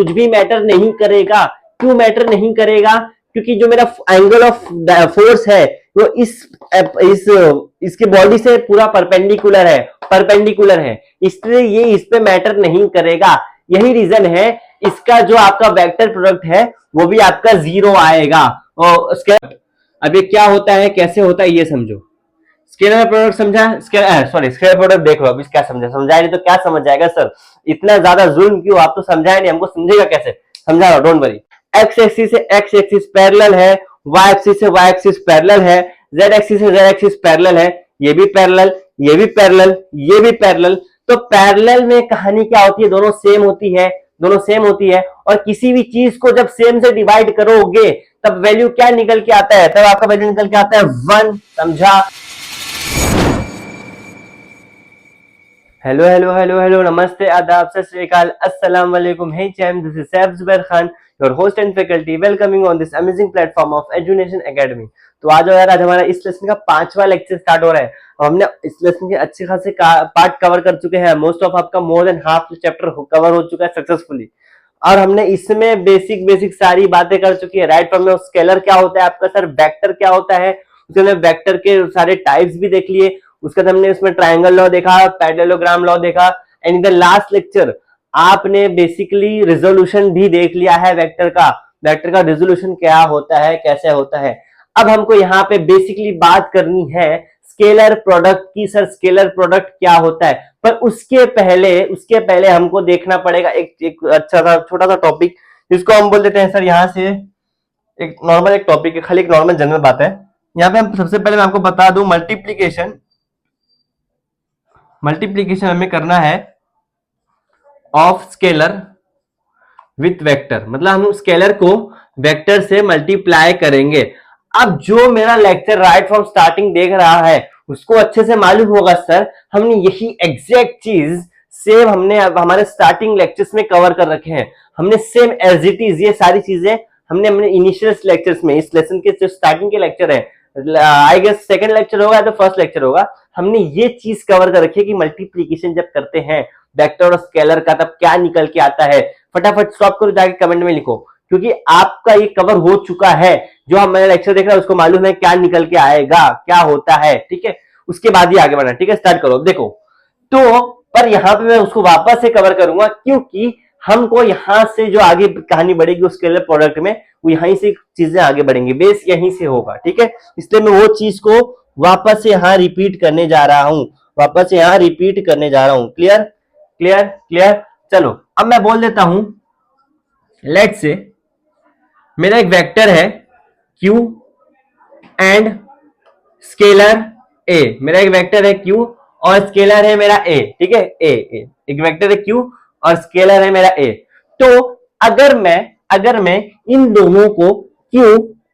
कुछ भी मैटर नहीं करेगा। क्यों मैटर नहीं करेगा? क्योंकि जो मेरा एंगल ऑफ फोर्स है वो इसके बॉडी से पूरा परपेंडिकुलर है, इसलिए ये इस पे मैटर नहीं करेगा। यही रीजन है इसका जो आपका वेक्टर प्रोडक्ट है वो भी आपका 0 आएगा। और उसके अब ये क्या होता है, कैसे होता है, ये समझो। स्केलर प्रोडक्ट समझा? स्केलर प्रोडक्ट देख लो। अभी क्या समझाया नहीं तो क्या समझ जाएगा सर, इतना ज्यादा जुल्म क्यों? आप तो समझाए नहीं, हमको समझेगा कैसे? समझा रहा, डोंट वरी। एक्स एक्सिस से एक्स एक्सिस पैरेलल है, वाई एक्सिस से वाई एक्सिस पैरेलल है, जेड एक्सिस से जेड एक्सिस पैरेलल है, ये भी पैरेलल, ये भी पैरेलल, ये भी पैरेलल। तो पैरेलल में कहानी क्या होती है? दोनों सेम होती है। और किसी भी चीज को जब सेम से डिवाइड करोगे तब वैल्यू क्या निकल के आता है? तब आपका वैल्यू निकल के आता है 1। समझा? हेलो, नमस्ते, आदाब, सत श्री अकाल, अस्सलाम वालेकुम। हे चैम, this is Saif Zubair Khan, your host and faculty, welcoming on this amazing platform of Edunation academy. तो आज हमारा इस लेसन का 5वां लेक्चर स्टार्ट हो रहा है। हमने इस लेसन के अच्छे खासे पार्ट कवर कर चुके हैं। मोस्ट ऑफ आपका more than half chapter cover हो चुका है सक्सेसफुली। और हमने इसमें बेसिक सारी बातें कर चुकी है। राइट फ्रॉम स्केलर क्या होता है आपका, सर वेक्टर क्या होता है, उसमें वेक्टर के सारे टाइप्स भी देख लिए। उसके बाद हमने इसमें ट्रायंगल लॉ देखा, पैरेललोग्राम लॉ देखा, and in the last lecture आपने बेसिकली रिजोल्यूशन भी देख लिया है वेक्टर का रिजोल्यूशन क्या होता है, कैसे होता है। अब हमको यहाँ पे बेसिकली बात करनी है स्केलर प्रोडक्ट की। सर स्केलर प्रोडक्ट क्या होता है? पर उसके पहले हमको देखना पड़ेगा एक अच्छा सा छोटा सा टॉपिक, जिसको हम बोल देते हैं सर यहाँ से एक नॉर्मल एक टॉपिक है, खाली एक नॉर्मल जनरल बात है। यहाँ पे हम सबसे पहले मैं आपको बता दूं मल्टीप्लीकेशन हमें करना है ऑफ स्केलर विथ वेक्टर, मतलब हम स्केलर को वेक्टर से मल्टीप्लाई करेंगे। अब जो मेरा लेक्चर राइट फ्रॉम स्टार्टिंग देख रहा है उसको अच्छे से मालूम होगा सर, हमने यही एग्जैक्ट चीज सेम हमने हमारे स्टार्टिंग लेक्चर्स में कवर कर रखे हैं। हमने सेम एज इट इज ये सारी चीजें हमने इनिशियल लेक्चर्स में, इस लेसन के जो स्टार्टिंग के लेक्चर है, आई गेस सेकंड लेक्चर होगा या तो फर्स्ट लेक्चर होगा, हमने ये चीज कवर कर रखी है कि मल्टीप्लीकेशन जब करते हैं वेक्टर और स्केलर का तब क्या निकल के आता है। फटाफट स्टॉप करो, जाके कमेंट में लिखो, क्योंकि आपका ये कवर हो चुका है। जो हम मेरा लेक्चर देख रहा है उसको मालूम है क्या निकल के आएगा, क्या होता है, ठीक है। उसके बाद ही आगे बढ़ना, ठीक है। स्टार्ट करो। देखो तो पर यहाँ पे मैं उसको वापस से कवर करूंगा, क्योंकि हमको यहां से जो आगे कहानी बढ़ेगी उस स्केलर प्रोडक्ट में, वो यहीं से चीजें आगे बढ़ेंगी, बेस यहीं से होगा, ठीक है। इसलिए मैं वो चीज को वापस से यहाँ रिपीट करने जा रहा हूं, क्लियर। चलो अब मैं बोल देता हूं, लेट्स से मेरा एक वेक्टर है Q एंड स्केलर A। मेरा एक वेक्टर है Q और स्केलर है मेरा A, ठीक है। A एक वेक्टर है Q और स्केलर है मेरा A। तो अगर मैं इन दोनों को Q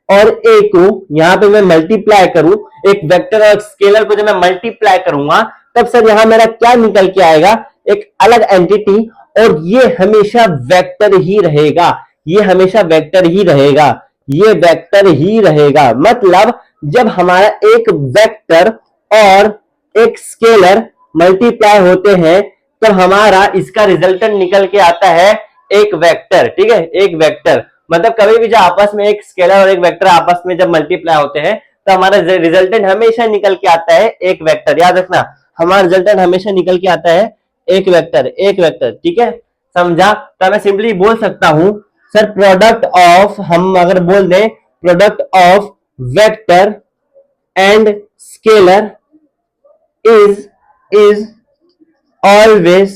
और A को यहां पे मैं मल्टीप्लाई करूं, एक वेक्टर और स्केलर को जब मैं मल्टीप्लाई करूंगा तब सर यहां मेरा क्या निकल के आएगा? एक अलग एंटिटी, और ये हमेशा वेक्टर ही रहेगा। मतलब जब हमारा एक वेक्टर और एक स्केलर मल्टीप्लाई होते हैं तो हमारा इसका रिजल्टेंट निकल के आता है एक वेक्टर, ठीक है। एक वेक्टर मतलब कभी भी जब आपस में एक स्केलर और एक वेक्टर आपस में जब मल्टीप्लाई होते हैं तो हमारा रिजल्टेंट हमेशा निकल के आता है एक वेक्टर। याद रखना, हमारा रिजल्टेंट हमेशा निकल के आता है एक वेक्टर, ठीक है। समझा? तो मैं सिंपली बोल सकता हूं सर प्रोडक्ट ऑफ, हम अगर बोल दें product of vector and scalar is always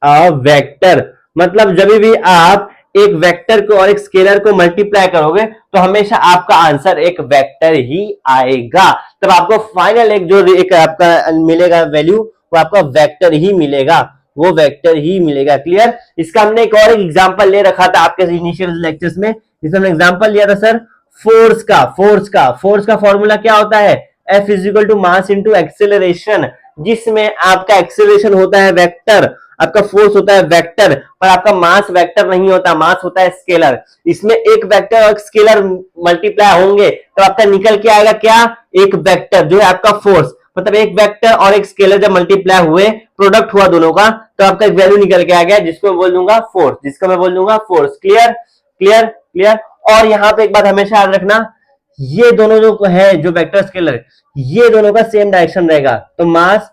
a vector. मतलब जब भी आप एक वेक्टर को और एक स्केलर को मल्टीप्लाई करोगे तो हमेशा आपका आंसर एक वेक्टर ही आएगा। तब आपको फाइनल एक आपका मिलेगा वैल्यू, वो आपका वेक्टर ही मिलेगा, क्लियर। इसका हमने एक और एग्जांपल ले रखा था आपके इनिशियल लेक्चर्स में, जिसमें हमने एग्जांपल लिया था सर फोर्स का फॉर्मूला क्या होता है? F is equal to mass into acceleration, जिसमें आपका एक्सेलरेशन होता है वेक्टर, आपका फोर्स होता है वेक्टर, पर आपका मास वेक्टर नहीं होता, मास होता है स्केलर। इसमें एक वेक्टर और स्केलर मल्टीप्लाई होंगे तो आपका निकल के आएगा क्या? एक वेक्टर, जो है आपका फोर्स। मतलब एक वेक्टर और एक स्केलर जब मल्टीप्लाई हुए, प्रोडक्ट हुआ दोनों का, तो आपका एक वैल्यू निकल के आ गया जिसको मैं बोल दूंगा फोर्स, जिसको मैं बोल दूंगा फोर्स। Clear clear clear. और यहां पे एक बात हमेशा याद रखना, ये दोनों जो है, जो वेक्टर स्केलर, ये दोनों का सेम डायरेक्शन रहेगा। तो मास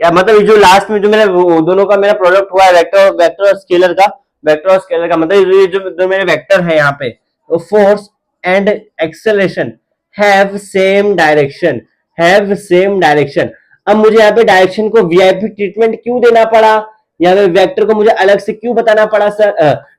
या मतलब जो लास्ट में जो मेरे दोनों का मेरा प्रोडक्ट हुआ है वेक्टर वेक्टर और स्केलर का, वेक्टर और स्केलर का मतलब ये जो मेरे वेक्टर है यहाँ पे, तो force and acceleration have same direction, have same direction. अब मुझे यहाँ पे डायरेक्शन को वीआईपी ट्रीटमेंट क्यों देना पड़ा, या वेक्टर को मुझे अलग से क्यों बताना पड़ा सर,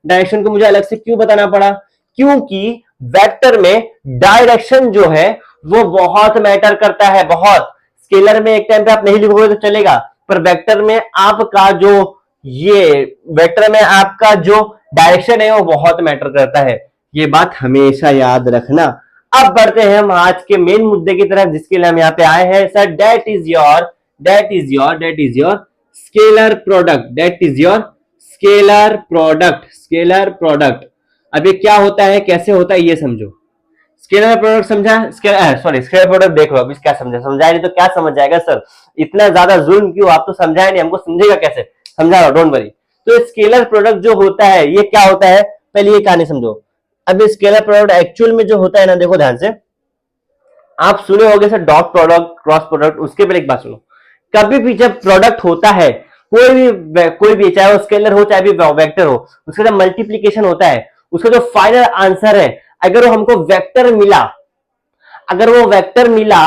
डायरेक्शन को मुझे अलग से क्यों बताना पड़ा? क्योंकि वेक्टर में डायरेक्शन जो है वो बहुत मैटर करता है, बहुत। स्केलर में एक टाइम पे आप नहीं लिखोगे तो चलेगा, पर वेक्टर में आपका जो ये वेक्टर में आपका जो डायरेक्शन है वो बहुत मैटर करता है। ये बात हमेशा याद रखना। अब बढ़ते हैं हम आज के मेन मुद्दे की तरफ, जिसके लिए हम यहाँ पे आए हैं sir. That is your scalar product, that is your scalar product, scalar product. अब ये क्या होता है, कैसे होता है, ये समझो। स्केलर प्रोडक्ट समझा, स्केलर प्रोडक्ट देख लो अभी क्या समझा, समझाया नहीं तो क्या समझ जाएगा सर, इतना ज्यादा जुल्म क्यों, आप तो समझाए नहीं, हमको समझेगा कैसे, समझा रहा, डोंट वरी। तो स्केलर प्रोडक्ट जो होता है ये क्या होता है, पहले ये कहानी समझो। अब स्केलर प्रोडक्ट एक्चुअल में जो होता है ना, देखो ध्यान से, आप सुने होगे sir dot product, cross product. उसके पहले एक बात सुनो, कभी भी जब प्रोडक्ट होता है कोई भी चाहे वो स्केलर हो चाहे भी वेक्टर हो, उसका जब मल्टीप्लीकेशन होता है, उसका जो फाइनल आंसर है, अगर वो हमको वेक्टर मिला, अगर वो वेक्टर मिला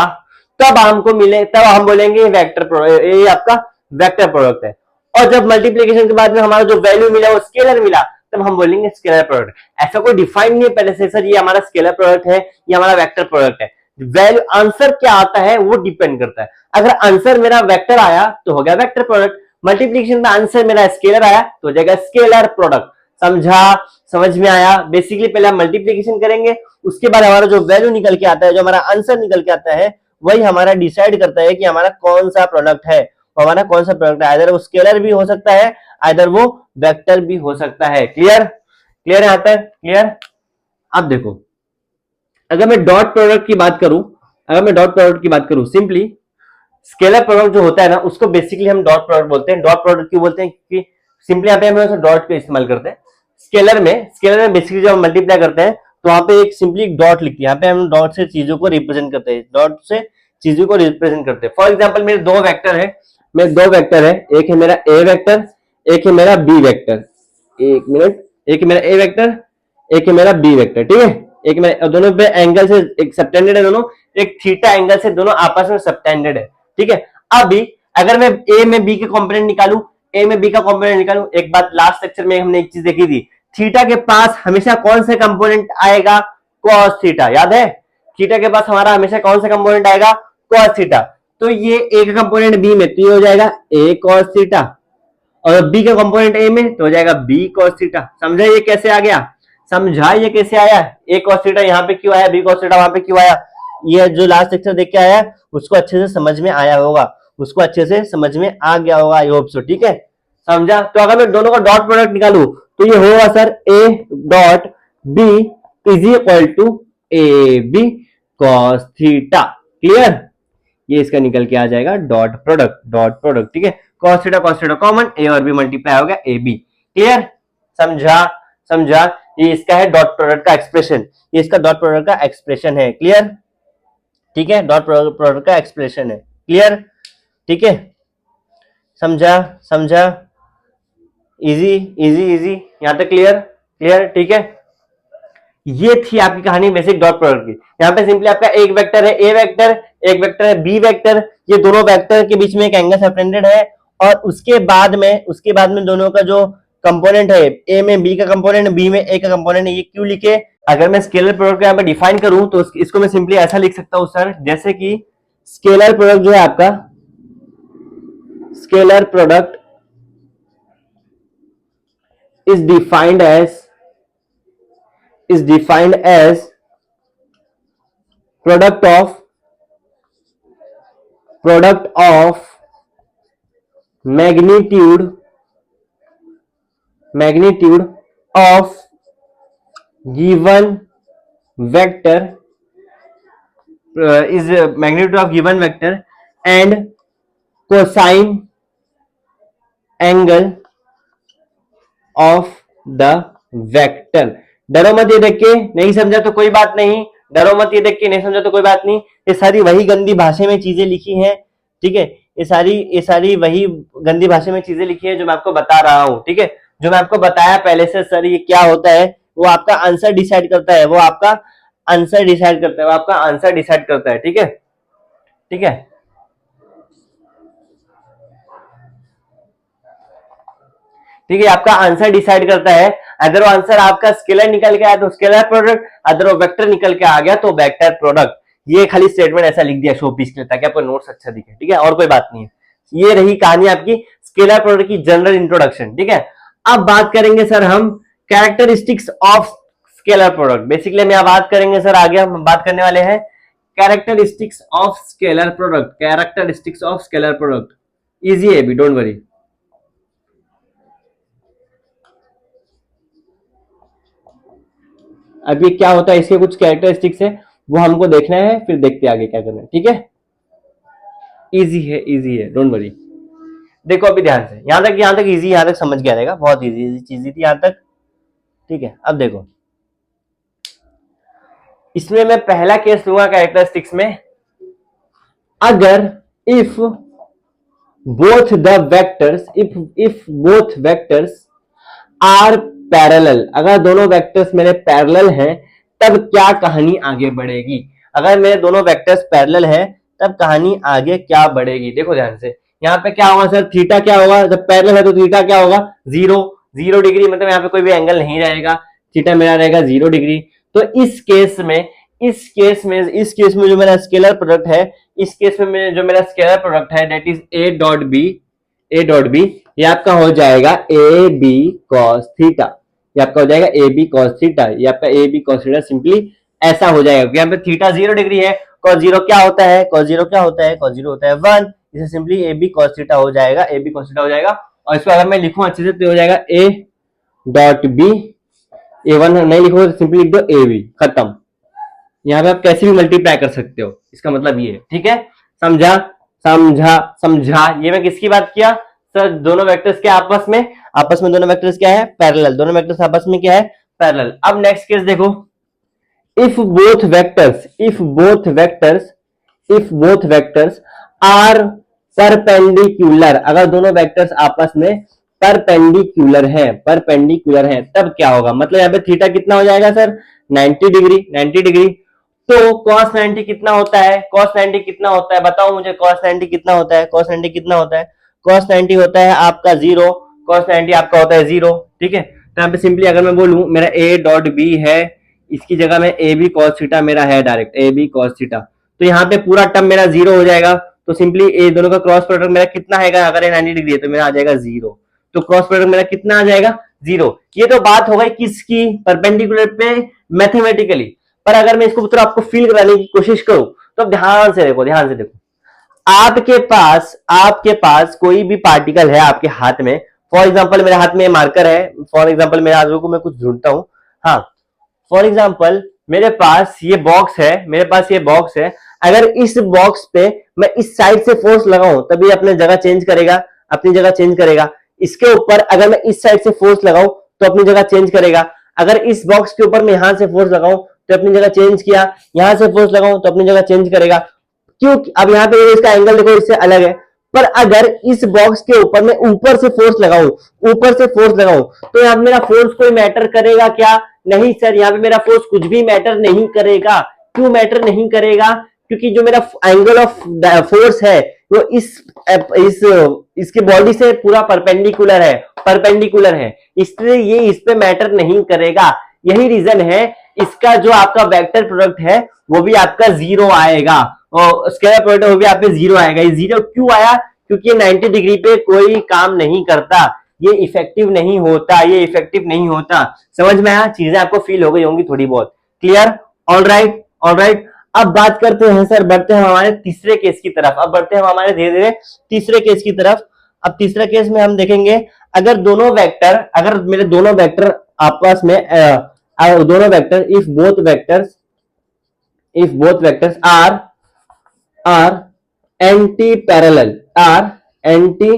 तब हमको मिले, तब हम बोलेंगे वेक्टर, ये आपका वेक्टर प्रोडक्ट है। और जब मल्टीप्लीकेशन के बाद में हमारा जो वैल्यू मिला वो स्केलर मिला, तब हम बोलेंगे स्केलर प्रोडक्ट। ऐसा कोई डिफाइन नहीं है पहले से सर ये हमारा स्केलर प्रोडक्ट है, ये हमारा वेक्टर प्रोडक्ट है। वैल्यू आंसर क्या आता है वो डिपेंड करता है। अगर आंसर मेरा वेक्टर आया तो हो गया वेक्टर प्रोडक्ट, मल्टीप्लीकेशन में आंसर मेरा स्केलर आया तो हो जाएगा स्केलर प्रोडक्ट। समझा, समझ में आया? बेसिकली पहले हम मल्टीप्लीकेशन करेंगे, उसके बाद हमारा जो वैल्यू निकल के आता है, जो हमारा आंसर निकल के आता है, वही हमारा डिसाइड करता है कि हमारा कौन सा प्रोडक्ट है, हमारा कौन सा प्रोडक्ट है। आइदर वो स्केलर भी हो सकता है, आइदर वो वेक्टर भी हो सकता है। क्लियर क्लियर है? आता है क्लियर? अब देखो, अगर मैं डॉट प्रोडक्ट की बात करूं, अगर मैं डॉट प्रोडक्ट की बात करूं, सिंपली स्केलर प्रोडक्ट जो होता है ना, उसको बेसिकली हम डॉट प्रोडक्ट बोलते हैं। डॉट प्रोडक्ट क्यों बोलते हैं? क्योंकि सिंपली यहाँ पे हम डॉट का इस्तेमाल करते हैं। स्केलर में बेसिकली जब हम मल्टीप्लाई करते हैं तो वहां पे एक सिंपली डॉट लिखते हैं, यहाँ पे हम डॉट से चीजों को रिप्रेजेंट करते हैं, डॉट से चीजों को रिप्रेजेंट करते हैं। फॉर एग्जाम्पल मेरे दो वेक्टर है, एक है मेरा ए वेक्टर, एक है मेरा बी वेक्टर। एक मिनट, एक है मेरा ए वेक्टर, एक है मेरा बी वेक्टर, ठीक है। एक मेरा दोनों पे एंगल से एक सबटेंडेड है, दोनों एक थीटा एंगल से दोनों आपस में सबटेंडेड है, ठीक है। अभी अगर मैं ए में बी के कंपोनेंट निकालूं, ए में बी का कंपोनेंट निकालूं, एक बात लास्ट लेक्चर में हमने एक चीज देखी थी, थीटा के पास हमेशा कौन सा कंपोनेंट आएगा? Cos theta. याद है? थीटा के पास हमारा हमेशा कौन सा कंपोनेंट आएगा? Cos theta. तो ये ए का कंपोनेंट बी में, तो ये हो जाएगा ए कॉस थीटा, और बी का कंपोनेंट ए में तो हो जाएगा बी कॉस थीटा। समझा ये कैसे आ गया? समझा ये कैसे आया? ए कॉस थीटा यहाँ पे क्यों आया, बी कॉस थीटा वहां पे क्यों आया? ये जो लास्ट लेक्चर देख के आया उसको अच्छे से समझ में आया होगा, उसको अच्छे से समझ में आ गया होगा, आई होप सो। ठीक है, समझा? तो अगर मैं दोनों का डॉट प्रोडक्ट निकालू तो ये होगा sir A dot B is equal to A B cos theta. Clear? ये इसका निकल के आ जाएगा डॉट प्रोडक्ट, डॉट प्रोडक्ट। ठीक है, कॉस थीटा कॉमन, ए और बी मल्टीप्लाई हो गया ए बी। क्लियर? समझा? समझा? ये इसका है डॉट प्रोडक्ट का एक्सप्रेशन, ये इसका डॉट प्रोडक्ट का एक्सप्रेशन है। क्लियर? ठीक है, डॉट प्रोडक्ट का एक्सप्रेशन है। क्लियर? ठीक है, समझा? समझा? इजी इजी इजी, यहां तक क्लियर? क्लियर? ठीक है, ये थी आपकी कहानी बेसिक डॉट प्रोडक्ट की। यहाँ पे सिंपली आपका एक वेक्टर है ए वेक्टर, एक वेक्टर है बी वेक्टर, ये दोनों वेक्टर के बीच में एक एंगल सबटेंडेड है, और उसके बाद में दोनों का जो कंपोनेंट है, ए में बी का कंपोनेंट, बी में ए का कंपोनेंट है, ये क्यों लिखे? अगर मैं स्केलर प्रोडक्ट को यहाँ पे डिफाइन करूं तो इसको मैं सिंपली ऐसा लिख सकता हूं सर, जैसे कि स्केलर प्रोडक्ट जो है आपका, scalar product is defined as product of magnitude of given vector is magnitude of given vector and cosine angle of the vector. डरो मत ये देख के, नहीं समझा तो कोई बात नहीं, डरो मत ये देख के, नहीं समझा तो कोई बात नहीं। ये सारी वही गंदी भाषा में चीजें लिखी हैं, ठीक है, ये सारी वही गंदी भाषा में चीजें लिखी है जो मैं आपको बता रहा हूं, ठीक है। जो मैं आपको बताया पहले से सर ये क्या होता है, वो आपका आंसर डिसाइड करता है, वो आपका आंसर डिसाइड करता है, वो आपका आंसर डिसाइड करता है, ठीक है, ठीक है। ठीक है, आपका आंसर डिसाइड करता है। अगर वो आंसर आपका स्केलर निकल के आया तो स्केलर प्रोडक्ट, अगर वो वेक्टर निकल के आ गया तो वेक्टर प्रोडक्ट। ये खाली स्टेटमेंट ऐसा लिख दिया शो पीस के लिए ताकि आपको नोट्स अच्छा दिखे, ठीक है, और कोई बात नहीं है। ये रही कहानी आपकी स्केलर प्रोडक्ट की जनरल इंट्रोडक्शन, ठीक है। अब बात करेंगे सर हम characteristics of scalar product. Basically हम यहाँ बात करेंगे सर, आगे हम बात करने वाले हैं characteristics of scalar product. Characteristics of scalar product easy है भी, डोंट वरी। अब ये क्या होता है, इसके कुछ कैरेक्टरिस्टिक्स है वो हमको देखना है, फिर देखते आगे क्या करना है, ठीक है। इजी है, इजी है, डोंट वरी। देखो अभी ध्यान से, यहां तक इजी, यहां तक समझ गया रहेगा, बहुत इजी चीज थी यहां तक, ठीक है। अब देखो इसमें मैं पहला केस लूंगा कैरेक्टरिस्टिक्स में, अगर if both the vectors, if both vectors are parallel, अगर दोनों वेक्टर्स मेरे पैरेलल हैं तब क्या कहानी आगे बढ़ेगी। अगर मेरे दोनों वेक्टर्स पैरेलल हैं तब कहानी आगे क्या बढ़ेगी। देखो ध्यान से, यहाँ पे क्या होगा सर, थीटा क्या होगा, जब पैरेलल है तो थीटा क्या होगा, 0 डिग्री, मतलब यहाँ पे कोई भी एंगल नहीं रहेगा, थीटा मेरा रहेगा 0 डिग्री। तो इस केस में जो मेरा स्केलर प्रोडक्ट है, इस केस में जो मेरा स्केलर प्रोडक्ट है that is A dot B, ये आपका हो जाएगा ए बी कॉस थीटा, ये आपका हो जाएगा ए बी कॉस थीटा, ये आपका A B cos theta simply ऐसा हो जाएगा। यहाँ पे थीटा 0 डिग्री है, कॉस 0 क्या होता है, कॉस 0 क्या होता है, कॉस 0 होता है 1, इसे simply A B cos theta हो जाएगा, ए बी कॉस थीटा हो जाएगा। और इसको अगर मैं लिखूं अच्छे से तो हो जाएगा ए डॉट बी, ए1 नहीं लिखो तो सिंपली लिख दो ए बी, खत्म। यहाँ पे आप कैसे भी मल्टीप्लाई कर सकते हो, इसका मतलब ये है, ठीक है। समझा समझा समझा। ये मैं किसकी बात किया सर, दोनों वेक्टर्स के आपस में दोनों वेक्टर्स क्या है, पैरेलल, दोनों वेक्टर्स आपस में क्या है, पैरेलल। अब नेक्स्ट केस देखो, if both vectors are perpendicular, अगर दोनों वेक्टर्स आपस में परपेंडिकुलर है तब क्या होगा, मतलब यहाँ पे थीटा कितना हो जाएगा सर, 90 डिग्री। तो cos 90 कितना होता है, cos 90 कितना होता है, बताओ मुझे, cos 90 कितना होता है, cos 90 कितना होता है, cos 90 होता है आपका 0, cos 90 आपका होता है 0, ठीक है। तो यहाँ पे सिंपली अगर मैं बोलूं मेरा a डॉट बी है, इसकी जगह में ए बी कॉस थीटा मेरा है, direct A B cos theta, तो यहाँ पे पूरा टर्म मेरा 0 हो जाएगा। तो सिंपली ए दोनों का क्रॉस प्रोडक्ट मेरा कितना आएगा, अगर ये 90 डिग्री है तो मेरा आ जाएगा 0, तो क्रॉस प्रोडक्ट मेरा कितना आ जाएगा, 0। ये तो बात हो गई किसकी, परपेंडिकुलर पे मैथमेटिकली। पर अगर मैं इसको पूरा आपको फील कराने की कोशिश करूं तो ध्यान से देखो, आपके पास कोई भी पार्टिकल है आपके हाथ में, फॉर एग्जांपल मेरे हाथ में मार्कर है, फॉर एग्जांपल मेरे हाथ को मैं कुछ ढूंढता हूं, हाँ, फॉर एग्जांपल मेरे पास ये बॉक्स है, अगर इस बॉक्स पे मैं इस साइड से फोर्स लगाऊं तब ये अपनी जगह चेंज करेगा। इसके ऊपर अगर मैं इस साइड से फोर्स लगाऊं तो अपनी जगह चेंज करेगा। अगर इस बॉक्स के ऊपर मैं यहां से फोर्स लगाऊं तो अपनी जगह चेंज किया, यहां से फोर्स लगाऊं तो अपनी जगह चेंज करेगा। क्यों, अब यहाँ पे इसका एंगल देखो इससे अलग है। पर अगर इस बॉक्स के ऊपर मैं ऊपर से फोर्स लगाऊं तो यहाँ मेरा फोर्स कोई मैटर करेगा क्या, नहीं सर, यहाँ पे मेरा फोर्स कुछ भी मैटर नहीं करेगा। क्यों मैटर नहीं करेगा, क्योंकि जो मेरा एंगल ऑफ फोर्स है वो इसके बॉडी से पूरा परपेंडिकुलर है, इसलिए ये इस पे मैटर नहीं करेगा। यही रीजन है, इसका जो आपका वेक्टर प्रोडक्ट है वो भी आपका 0 आएगा, और स्केलर प्रोडक्ट वो भी आप पे 0 आएगा। ये 0 क्यों आया, क्योंकि ये 90 डिग्री पे कोई काम नहीं करता, ये इफेक्टिव नहीं होता। समझ में आया, चीजें आपको फील हो गई होंगी थोड़ी बहुत, क्लियर, ऑलराइट। अब बात करते हैं सर, बढ़ते हैं हमारे तीसरे केस की तरफ, धीरे धीरे तीसरे केस की तरफ। अब तीसरा केस में हम देखेंगे, अगर मेरे दोनों वेक्टर आपस में if both vectors are anti parallel, are anti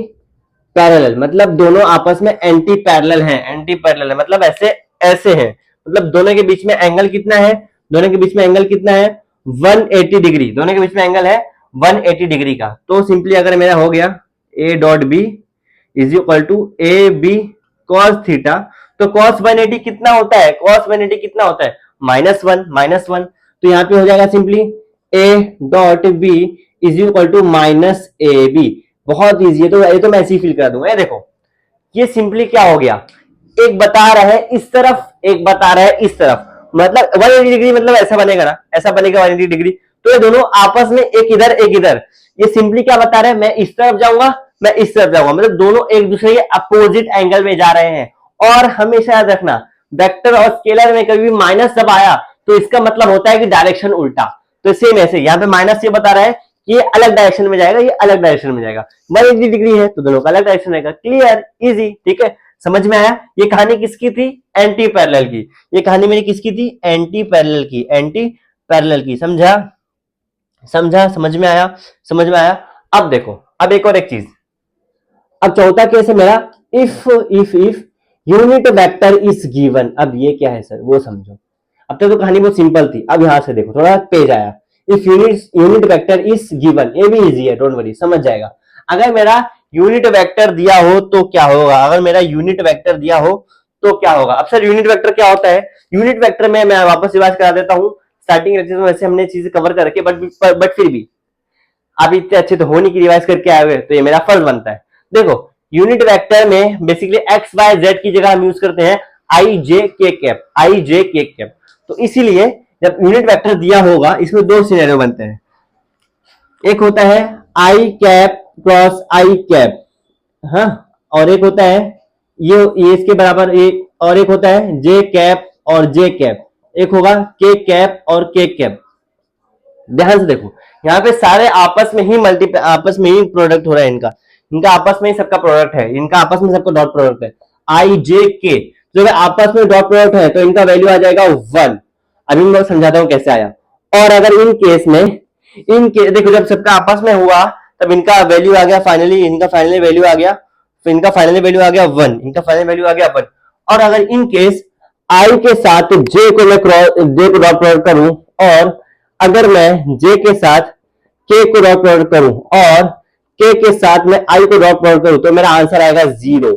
parallel, मतलब दोनों आपस में एंटी पैरेलल हैं, एंटी पैरेलल है मतलब ऐसे ऐसे हैं, मतलब दोनों के बीच में एंगल कितना है, दोनों के बीच में एंगल कितना है 180 डिग्री, दोनों के बीच में एंगल है 180 डिग्री का। तो सिंपली अगर मेरा हो गया A dot B is equal to A B cos theta, तो कॉस 180 कितना होता है, कॉस 180 कितना होता है -1, तो यहाँ पे हो जाएगा simply A dot B is equal to minus A B. बहुत ईजी है, तो ये तो मैं ऐसे ही फिल कर दूंगा। ये देखो ये सिंपली क्या हो गया, एक बता रहा है इस तरफ, एक बता रहा है इस तरफ, मतलब 180 डिग्री मतलब ऐसा बनेगा ना, ऐसा बनेगा 180 डिग्री, तो ये दोनों आपस में एक इधर एक इधर, ये सिंपली क्या बता रहा है, मैं इस तरफ जाऊंगा मैं इस तरफ जाऊंगा, मतलब दोनों एक दूसरे के अपोजिट एंगल में जा रहे हैं। और हमेशा याद रखना वेक्टर और स्केलर में कभी भी माइनस जब आया तो इसका मतलब होता है कि डायरेक्शन उल्टा। तो सेम ऐसे यहाँ पे माइनस ये बता रहा है कि ये अलग डायरेक्शन में जाएगा, ये अलग डायरेक्शन में जाएगा, 180 डिग्री है तो दोनों का अलग डायरेक्शन रहेगा। क्लियर, इजी, ठीक है, समझ में आया। ये कहानी किसकी थी, एंटी पैरेलल की, ये कहानी मेरी किसकी थी, एंटी पैरेलल की, एंटी पैरेलल की। समझा समझा, समझ में आया, समझ में आया। अब देखो, अब एक और एक चीज, अब चौथा केस है मेरा, if unit vector is given. अब ये क्या है सर, वो समझो। अब तक तो कहानी बहुत सिंपल थी, अब यहां से देखो थोड़ा पेज आया। If unit vector is given, ये भी इजी है, डोंट वरी, समझ जाएगा। अगर मेरा यूनिट वेक्टर दिया हो तो क्या होगा, अगर मेरा यूनिट वेक्टर दिया हो तो क्या होगा। अब सर यूनिट वेक्टर क्या होता है, यूनिट वेक्टर में मैं वापस रिवाइज करा देता हूं, स्टार्टिंग लेक्चर में वैसे हमने चीजें कवर कर रखी, बट फिर भी आप इतने अच्छे तो होने की रिवाइज करके आए हुए, तो ये मेरा फर्ज बनता है। देखो यूनिट वेक्टर में बेसिकली एक्स वाई जेड की जगह हम यूज करते हैं आई जे के कैप, आई जे के कैप। तो इसीलिए जब यूनिट वेक्टर दिया होगा इसमें दो सिनेरियो बनते हैं, एक होता है आई कैप क्रॉस आई कैप, हाँ, और एक होता है ये इसके बराबर एक, और एक होता है जे कैप और जे कैप, एक होगा के कैप और के कैप। ध्यान से देखो यहाँ पे सारे आपस में ही आपस में ही प्रोडक्ट हो रहा है इनका, इनका आपस में ही सबका प्रोडक्ट है, इनका आपस में सबका डॉट प्रोडक्ट है आई जे के। जो आपस में डॉट प्रोडक्ट है तो इनका वैल्यू आ जाएगा 1। अभी मैं समझाता हूं कैसे आया। और अगर इन केस में देखो जब सबका आपस में हुआ तब इनका वैल्यू आ गया फाइनली, इनका फाइनली वैल्यू आ गया, तो इनका फाइनली वैल्यू आ गया 1, इनका फाइनल वैल्यू आ गया 1। और अगर इन केस आई के साथ जे को मैं जे को डॉट प्रोडक्ट करूं, और अगर मैं जे के साथ के को डॉट प्रोडक्ट करूं और के साथ में आई को डॉट प्रोडक्ट करूं, तो मेरा आंसर आएगा 0,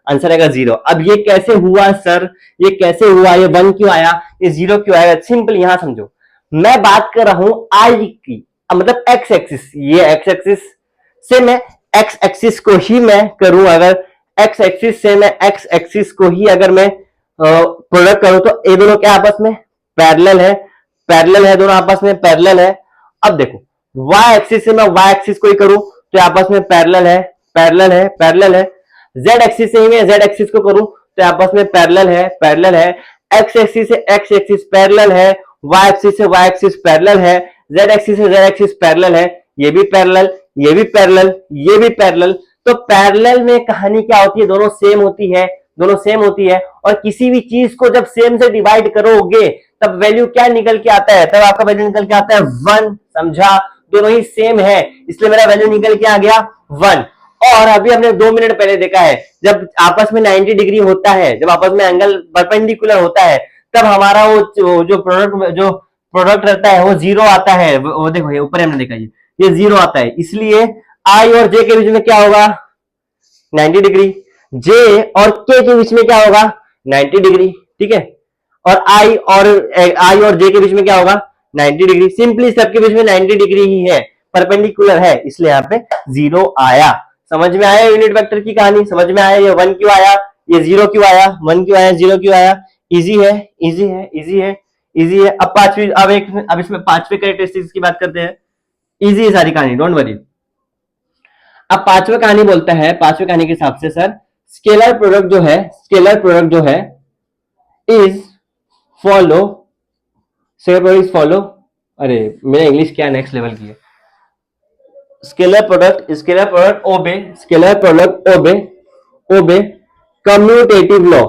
आंसर आएगा 0। अब ये कैसे हुआ सर, ये कैसे हुआ, ये 1 क्यों आया, ये 0 क्यों आएगा, सिंपल यहां समझो। मैं बात कर रहा हूं आई की, मतलब एक्स एक्सिस, ये एक्स एक्सिस से मैं एक्स एक्सिस को ही मैं करूं, अगर एक्स एक्सिस से मैं एक्स एक्सिस को ही अगर मैं प्रोडक्ट करूं, तो ये दोनों क्या आपस में पैरेलल है, पैरेलल है, दोनों आपस में पैरेलल है। अब देखो वाई एक्सिस से मैं वाई एक्सिस को ही करूं तो आपस में पैरेलल है, पैरेलल है, पैरेलल है। जेड एक्सिस से ही मैं जेड एक्सिस को करूं तो आपस में पैरेलल है, पैरेलल है। एक्स एक्सिस से एक्स एक्सिस पैरेलल है, वाई एक्सिस से वाई एक्सिस पैरेलल है, जेड एक्सिस से जेड एक्सिस पैरेलल है, ये भी पैरेलल, ये भी पैरेलल, ये भी पैरेलल। तो पैरेलल में कहानी क्या होती है, दोनों सेम होती है, दोनों सेम होती है। और किसी भी चीज को जब सेम से डिवाइड करोगे तब वैल्यू क्या निकल के आता है, तब आपका वैल्यू निकल के आता है 1। समझा, दोनों ही सेम है इसलिए मेरा वैल्यू निकल के आ गया 1। और अभी हमने 2 मिनट पहले देखा है जब आपस में 90 डिग्री होता है, जब आपस में एंगल परपेंडिकुलर होता है, तब हमारा वो जो प्रोडक्ट रहता है वो 0 आता है। वो देखो ये ऊपर हमने देखा ये 0 आता है, इसलिए आई और जे के बीच में क्या होगा 90 डिग्री, जे और के के बीच में क्या होगा 90 डिग्री, ठीक है। और आई और जे के बीच में क्या होगा 90 डिग्री, सिंपली सबके बीच में 90 डिग्री ही है, परपेंडिकुलर है, इसलिए यहाँ पे 0 आया। समझ में आया यूनिट वेक्टर की कहानी, समझ में आया, ये 1 क्यों आया, ये 0 क्यों आया, 1 क्यों आया, 0 क्यों आया। इजी है, इजी है, इजी है, इजी है। अब इसमें पांचवे कैरेक्टरिस्टिक्स की बात करते हैं। इजी है सारी कहानी, डोंट वरी। अब पांचवा कहानी बोलता है, पांचवे कहानी के हिसाब से सर स्केलर प्रोडक्ट जो है, स्केलर प्रोडक्ट जो है is follow, scalar product is follow, अरे मेरा इंग्लिश क्या नेक्स्ट लेवल की है। Scalar product obey commutative law,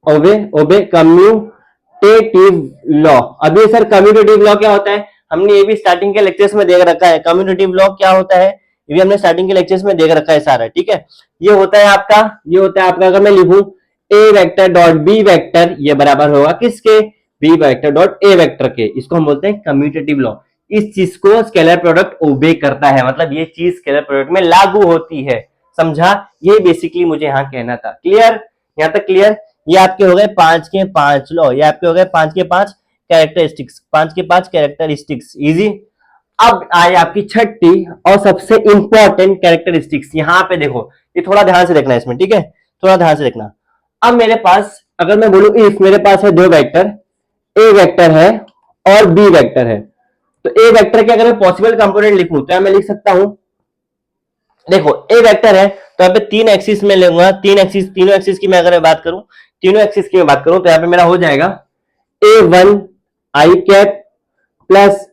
obey commutative law. अभी सर कम्यूटेटिव लॉ क्या होता है, हमने ये भी स्टार्टिंग के लेक्चर्स में देख रखा है। कम्यूटेटिव लॉ क्या होता है ये भी हमने स्टार्टिंग के लेक्चर्स में देख रखा है सारा, ठीक है। ये होता है आपका अगर मैं लिखूं A vector dot B vector, ये बराबर होगा किसके, B vector dot A vector के। इसको हम बोलते हैं कम्यूटेटिव लॉ। इस चीज को स्केलर प्रोडक्ट ओबे करता है, मतलब ये चीज स्केलर प्रोडक्ट में लागू होती है, समझा। ये बेसिकली मुझे यहाँ कहना था। क्लियर, यहाँ तक क्लियर। ये आपके हो गए 5 के 5 लॉ, ये आपके हो गए 5 के 5 कैरेक्टरिस्टिक्स, 5 के 5 कैरेक्टरिस्टिक्स, इजी। अब आए आपकी छठी और सबसे इंपॉर्टेंट कैरेक्टरिस्टिक्स। यहाँ पे देखो, ये थोड़ा ध्यान से देखना इसमें, ठीक है, थोड़ा ध्यान से देखना। अब मेरे पास अगर मैं बोलूं इफ मेरे पास है दो वेक्टर, ए वेक्टर है और बी वेक्टर है, तो ए वेक्टर के अगर मैं पॉसिबल कंपोनेंट लिखूं तो मैं लिख सकता हूं, देखो ए वेक्टर है तो यहाँ पे 3 एक्सिस में लूंगा, 3 एक्सिस, तीनों एक्सिस की मैं अगर बात करूं, तीनों एक्सिस की मैं बात करूं तो यहाँ पे मेरा हो जाएगा A1 आई कैप प्लस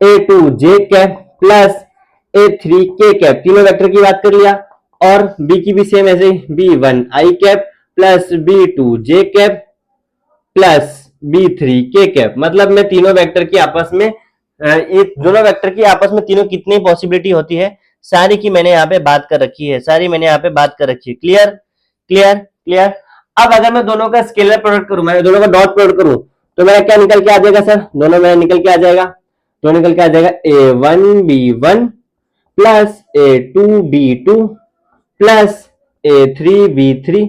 A2 जे कैप प्लस A3 के कैप, तीनों वेक्टर की बात कर लिया। और बी की भी सेम ऐसे, B1 आई कैप प्लस B2 जे कैप प्लस B3 के कैप। मतलब मैं तीनों वेक्टर की आपस में, ये दोनों वेक्टर की आपस में तीनों कितनी पॉसिबिलिटी होती है सारी की मैंने यहाँ पे बात कर रखी है, सारी मैंने यहाँ पे बात कर रखी है। Clear clear clear. अब अगर मैं दोनों का स्केलर प्रोडक्ट करूं, मैं दोनों का डॉट प्रोडक्ट करूं तो मेरा क्या निकल के आ जाएगा सर, दोनों में निकल के आ जाएगा, तो निकल के आ जाएगा A1B1 plus A2B2 plus A3B3।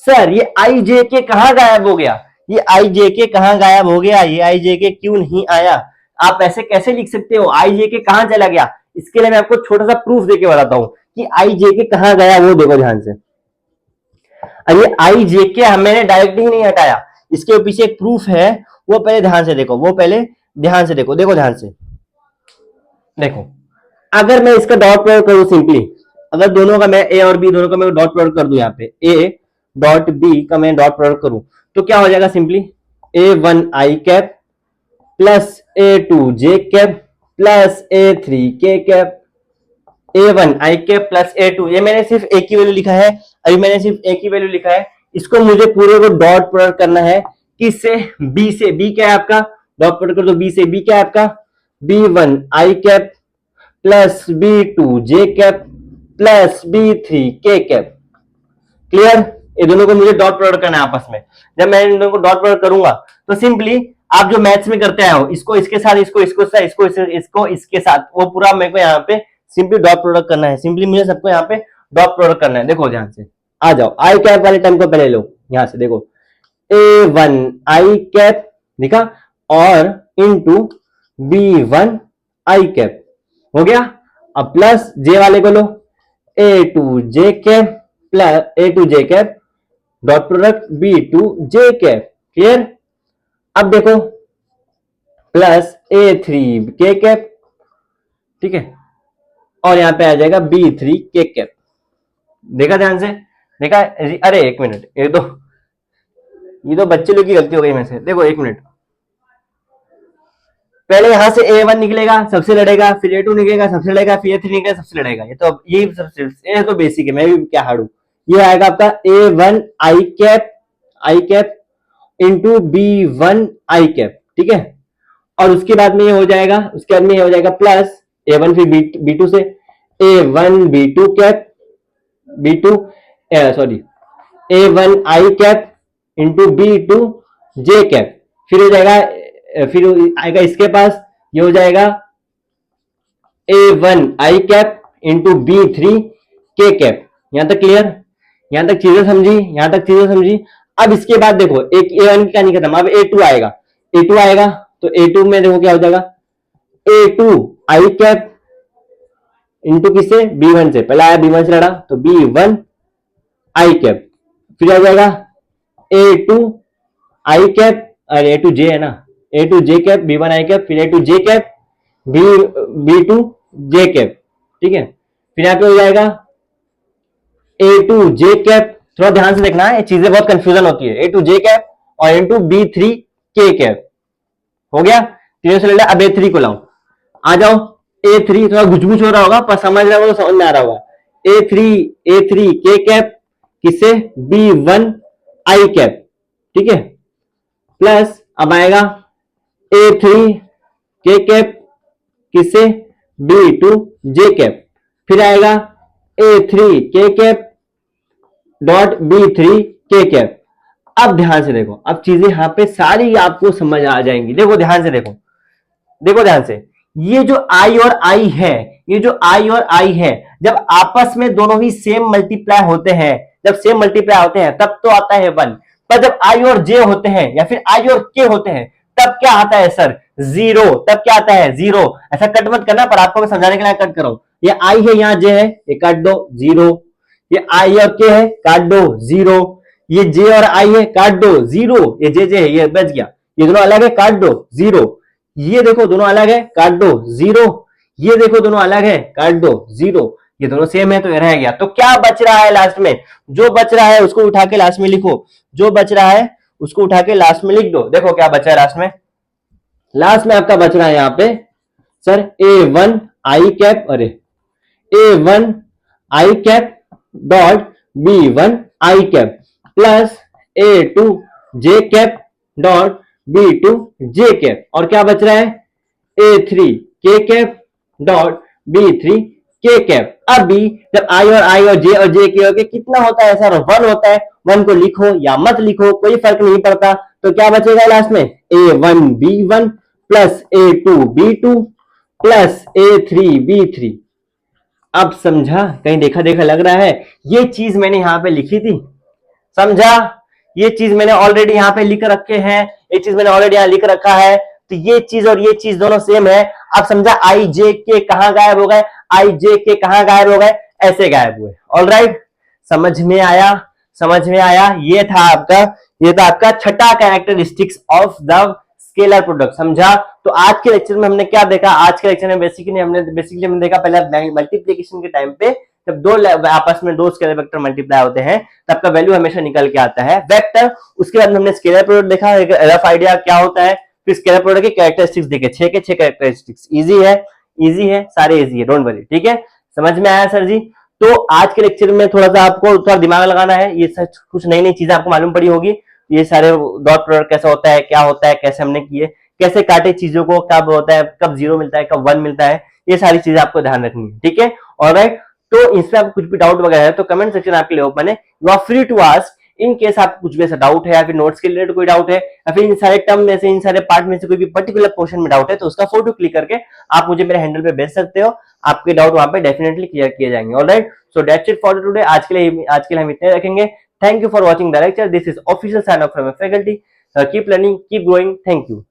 Sir ये आई जे के कहां गायब हो गया, ये आई जे के कहां गायब हो गया, ये आई जे के क्यों नहीं आया, आप ऐसे कैसे लिख सकते हो, आई जे के कहां चला गया। इसके लिए मैं आपको छोटा सा प्रूफ देके बताता हूं कि आई जे के कहां गया, वो देखो ध्यान से। अरे आई जे के मैंने डायरेक्ट ही नहीं हटाया, इसके पीछे एक प्रूफ है, वो पहले ध्यान से देखो, वो पहले ध्यान से देखो, देखो ध्यान से देखो। अगर मैं इसका डॉट प्रोडक्ट करूं सिंपली, अगर दोनों का मैं ए और बी दोनों का मैं डॉट प्रोडक्ट कर दूं, यहाँ पे ए डॉट बी का मैं डॉट प्रोडक्ट करूं तो क्या हो जाएगा सिंपली, A1 आई कैप प्लस A2 जे कैप प्लस A3 के कैप, A1 आई कैप प्लस A2, ये मैंने सिर्फ ए की वैल्यू लिखा है, अभी मैंने सिर्फ ए की वैल्यू लिखा है। इसको मुझे पूरे को डॉट प्रोडक्ट करना है, किससे, बी से। बी क्या है आपका, डॉट प्रोडक्ट कर दो बी से, बी क्या है आपका B1 आई कैप प्लस B2 जे कैप प्लस B3 के कैप। क्लियर, ये दोनों को मुझे डॉट प्रोडक्ट करना है आपस में। जब मैं इन दोनों को डॉट प्रोडक्ट करूंगा तो सिंपली आप जो मैथ्स में करते आए हो, इसको इसके साथ, इसको इसको साथ, इसको इसके साथ, वो पूरा मेरे को यहाँ पे सिंपली डॉट प्रोडक्ट करना है। सिंपली मुझे सबको यहाँ पे डॉट प्रोडक्ट करना है। देखो ध्यान से, आ जाओ, आई कैप वाले टर्म को पहले लो, यहां से देखो A1 आई कैप लिखा और इंटू B1 आई कैप हो गया। अब प्लस जे वाले को लो, A2 जे कैप प्लस A2 जे कैप डॉट प्रोडक्ट B2 जे कैप। क्लियर। अब देखो प्लस A3 के कैप, ठीक है, और यहां पे आ जाएगा B3 के कैप। देखा ध्यान से, देखा। अरे एक मिनट, ये तो बच्चे लोग की गलती हो गई में से। देखो एक मिनट, पहले यहां से A1 निकलेगा सबसे लड़ेगा, फिर A2 निकलेगा सबसे लड़ेगा, फिर A3 निकलेगा सबसे लड़ेगा। ये तो बेसिक है, मैं भी क्या हारू। ये आएगा आपका A1 आई कैप इंटू B1 आई कैप, ठीक है। और उसके बाद में ये हो जाएगा, उसके बाद में ये हो जाएगा प्लस A1 फिर B2 से A1 B2 cap B2 sorry A1 आई कैप इंटू B2 जे कैप, फिर हो जाएगा, फिर आएगा इसके पास, ये हो जाएगा A1 आई कैप इंटू B3 के कैप। यहां तक क्लियर, यहां तक चीजें समझी, यहां तक चीजें समझी। अब इसके बाद देखो एक A1 का नहीं खत्म, अब A2 आएगा, A2 आएगा तो A2 में देखो क्या हो जाएगा, A2 आई कैप इंटू किससे, B1 से, पहले आया B1 से लड़ा तो B1 आई कैप, फिर आ जाएगा A2 आई कैप, अरे A2 जे है ना, A2 जे कैप B1 आई कैप, फिर A2 जे कैप B2 जे कैप, ठीक है। फिर यहाँ पे हो जाएगा A2 जे कैप, थोड़ा ध्यान से देखना है, ये चीजें बहुत कंफ्यूजन होती है। A2 जे कैप और इंटू B3 के कैप हो गया, तीनों से ले लिया। अब A3 को लाओ, आ जाओ A3, थोड़ा गुचगुच हो रहा होगा पर समझ रहा होगा तो समझ में आ रहा होगा। A3 के कैप किससे, B1 आई कैप, ठीक है, प्लस अब आएगा A3 के कैप किससे, B2 J कैप, फिर आएगा A3 K cap dot B3 K cap. अब ध्यान से देखो, अब चीजें यहां पे सारी आपको समझ आ जाएंगी। देखो ध्यान से देखो, देखो ध्यान से, ये जो I और I है, ये जो I और I है, जब आपस में दोनों ही सेम मल्टीप्लाई होते हैं, जब सेम मल्टीप्लाई होते हैं तब तो आता है 1, पर जब I और J होते हैं या फिर I और K होते हैं तब क्या आता है सर, 0। तब क्या आता है, 0। ऐसा कट मत करना, पर आपको मैं समझाने के लिए कट कर रहा हूं। ये I है, यहाँ J है, ये काट दो 0। ये I और K है, काट दो 0। ये J और I है, काट दो 0। ये J है, ये बच गया। ये दोनों अलग है, काट दो 0। ये देखो दोनों अलग है, काट दो 0। ये देखो दोनों अलग है, काट दो 0। ये दोनों सेम है तो ये रह गया। तो क्या बच रहा है लास्ट में, जो बच रहा है उसको उठा के लास्ट में लिखो, जो बच रहा है उसको उठा के लास्ट में लिख दो। देखो क्या बचा है लास्ट में, लास्ट में आपका बच रहा है यहाँ पे सर A1 I कैप, अरे A1 I cap dot B1 I cap plus A2 J cap dot B2 J cap, और क्या बच रहा है A3 K cap dot B3 K cap. अभी जब I और J के होके कितना होता है सर, 1 होता है। 1 को लिखो या मत लिखो कोई फर्क नहीं पड़ता। तो क्या बचेगा लास्ट में, A1 B1 plus A2 B2 plus A3 B3। अब समझा, कहीं देखा देखा लग रहा है, ये चीज मैंने यहां पे लिखी थी, समझा, ये चीज मैंने ऑलरेडी यहाँ पे लिख रखे हैं, ये चीज मैंने ऑलरेडी यहाँ लिख रखा है। तो ये चीज और ये चीज दोनों सेम है। अब समझा आई जे के कहां गायब हो गए, आई जे के कहां गायब हो गए, ऐसे गायब हुए। ऑलराइट, समझ में आया, समझ में आया। ये था आपका छठा characteristics of the scalar product, समझा। तो आज के लेक्चर में हमने क्या देखा, आज के लेक्चर में बेसिकली हमने देखा पहले मल्टीप्लिकेशन के टाइम पे जब दो आपस में दो स्केलर वेक्टर मल्टीप्लाई होते हैं तब का वैल्यू हमेशा निकल के आता है वेक्टर। उसके बाद हमने स्केलर प्रोडक्ट देखा, एक रफ आइडिया क्या होता है, फिर स्केलर प्रोडक्ट के कैरेक्टरिस्टिक्स देखे, 6 के 6 कैरेक्टरिस्टिक्स। इजी है, इजी है, सारे इजी है, डोंट वरी। ठीक है, समझ में आया सर जी। तो आज के लेक्चर में थोड़ा सा आपको थोड़ा दिमाग लगाना है, ये सच कुछ नई नई चीजें आपको मालूम पड़ी होगी। ये सारे डॉट प्रोडक्ट कैसा होता है, क्या होता है, कैसे हमने किए, कैसे काटे चीजों को, कब होता है, कब 0 मिलता है, कब 1 मिलता है, ये सारी चीजें आपको ध्यान रखनी है। ठीक है, ऑलराइट। तो इसमें आपको कुछ भी डाउट वगैरह है तो कमेंट सेक्शन आपके लिए ओपन है, you are free to ask. In case आपको कुछ भी ऐसा डाउट है या फिर नोट्स के रिलेटेड कोई डाउट है या फिर इन सारे टर्म में से, इन सारे पार्ट में से कोई भी पर्टिकुलर पोर्शन में डाउट है तो उसका फोटो क्लिक करके आप मुझे मेरे हैंडल पे भेज सकते हो। आपके डाउट वहां पे डेफिनेटली क्लियर किए जाएंगे। Alright, so that's it for today. आज के लिए हम इतने रखेंगे। Thank you for watching the lecture. This is official sign off from faculty. Keep learning, keep growing. Thank you.